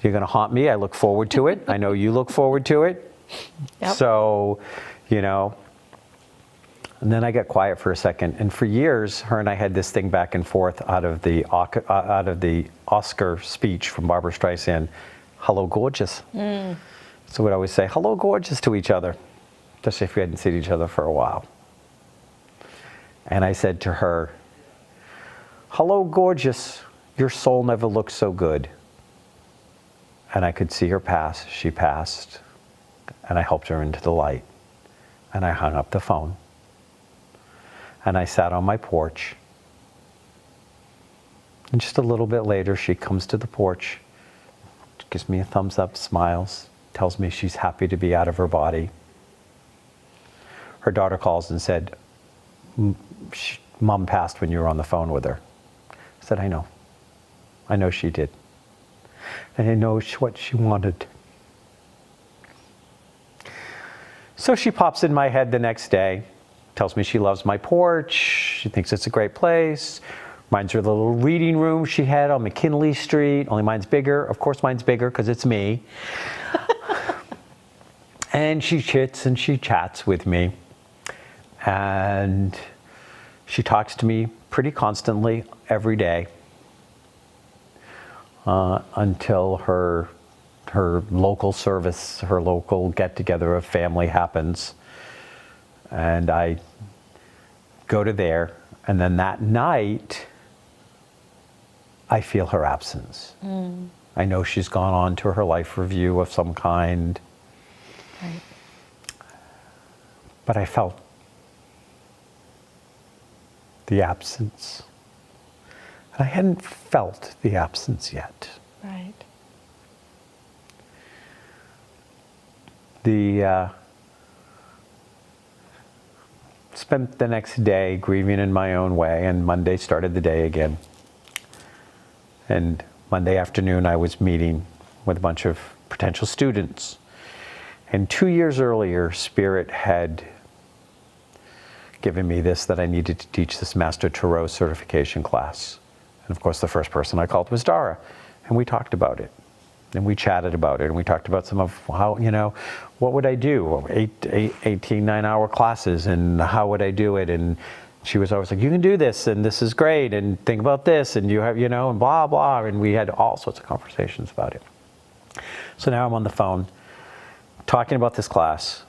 you're going to haunt me. I look forward to it. I know you look forward to it. Yep. So, you know, and then I got quiet for a second. And for years, her and I had this thing back and forth out of the Oscar speech from Barbra Streisand, hello, gorgeous. So we'd always say, hello, gorgeous to each other, especially if we hadn't seen each other for a while. And I said to her, hello, gorgeous. Your soul never looked so good. And I could see her pass. She passed. And I helped her into the light. And I hung up the phone. And I sat on my porch. And just a little bit later, she comes to the porch, gives me a thumbs up, smiles, tells me she's happy to be out of her body. Her daughter calls and said, Mom passed when you were on the phone with her. I said, I know. I know she did. And I know what she wanted. So she pops in my head the next day, tells me she loves my porch, she thinks it's a great place, reminds her of the little reading room she had on McKinley Street, only mine's bigger. Of course mine's bigger because it's me. And she chits and she chats with me. And she talks to me pretty constantly every day until her local service, her local get-together of family happens. And I go to there, and then that night, I feel her absence. I know she's gone on to her life review of some kind. Right. But I felt the absence. And I hadn't felt the absence yet. Right. Spent the next day grieving in my own way, and Monday started the day again. And Monday afternoon, I was meeting with a bunch of potential students. And 2 years earlier, Spirit had given me this, that I needed to teach this Master Tarot certification class. And of course, the first person I called was Dara. And we talked about it. And we chatted about it. And we talked about some of how, you know, what would I do? 18, 9-hour classes, and how would I do it? And she was always like, you can do this, and this is great, and think about this, and you have, you know, and blah, blah. And we had all sorts of conversations about it. So now I'm on the phone talking about this class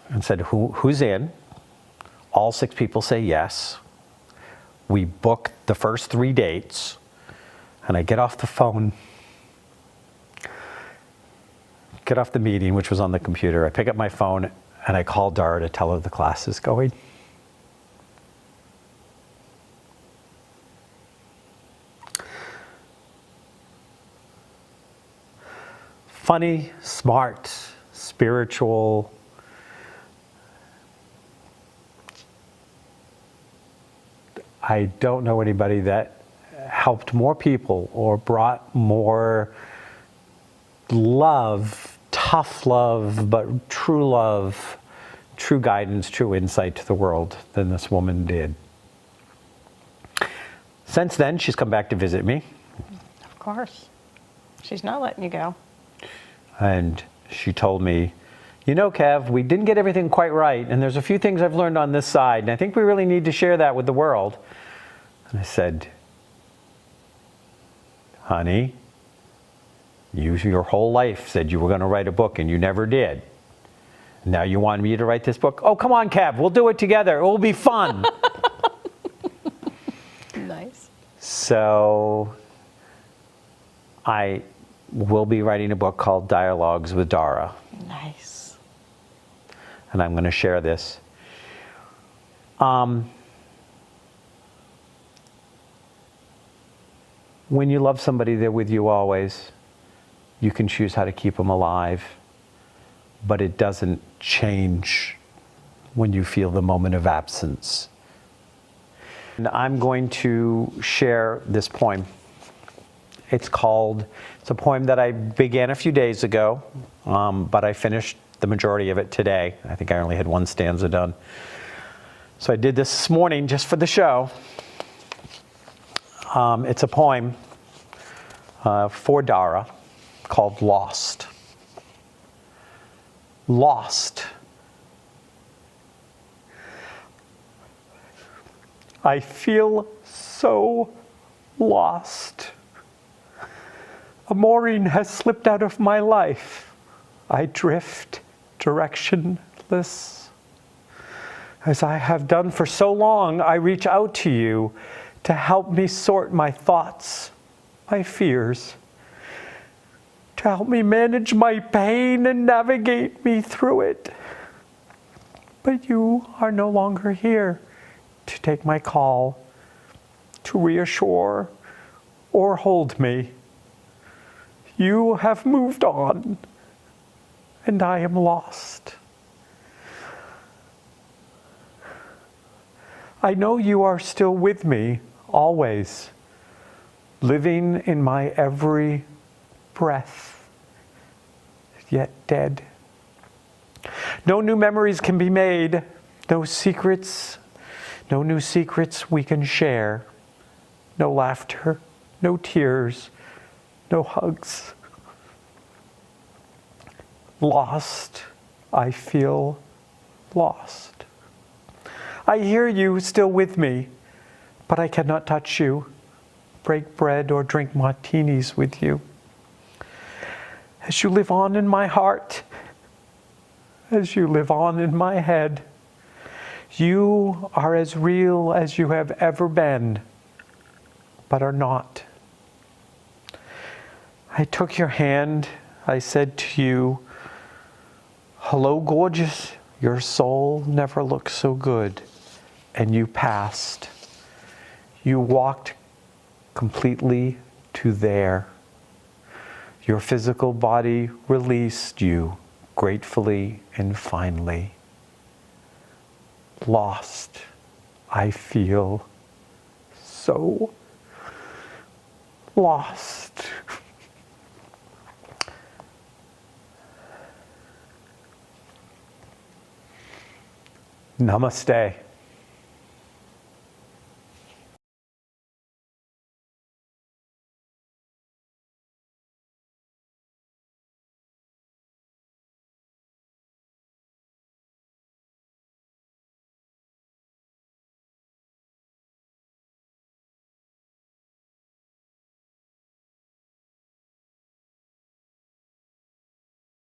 and said, who's in? All 6 people say yes. We booked the first 3 dates, and I get off the phone, get off the meeting, which was on the computer. I pick up my phone and I call Dara to tell her the class is going. Funny, smart, spiritual. I don't know anybody that helped more people or brought more love, tough love, but true love, true guidance, true insight to the world than this woman did. Since then, she's come back to visit me, Of course. She's not letting you go. and she told me, you know, Kev, we didn't get everything quite right, and there's a few things I've learned on this side, and I think we really need to share that with the world. And I said, honey, you your whole life said you were going to write a book, and you never did. Now you want me to write this book? Oh, come on, Kev, we'll do it together. It will be fun. Nice. So I will be writing a book called Dialogues with Dara, Nice. and I'm going to share this. When you love somebody, they're with you always. You can choose how to keep them alive, but it doesn't change when you feel the moment of absence. And I'm going to share this poem. It's a poem that I began a few days ago, but I finished the majority of it today. I think I only had one stanza done. So I did this morning just for the show. It's a poem for Dara called Lost. Lost. I feel so lost. A mooring has slipped out of my life. I drift directionless. As I have done for so long, I reach out to you to help me sort my thoughts, my fears, to help me manage my pain and navigate me through it. But you are no longer here to take my call, to reassure or hold me. You have moved on, and I am lost. I know you are still with me, always, living in my every breath, yet dead. No new memories can be made, no new secrets we can share, no laughter, no tears, no hugs. Lost, I feel lost. I hear you still with me, but I cannot touch you, break bread or drink martinis with you. As you live on in my heart, as you live on in my head, you are as real as you have ever been, but are not. I took your hand, I said to you, hello, gorgeous, your soul never looked so good, and you passed. You walked completely to there. Your physical body released you gratefully and finally. Lost, I feel so lost. Namaste.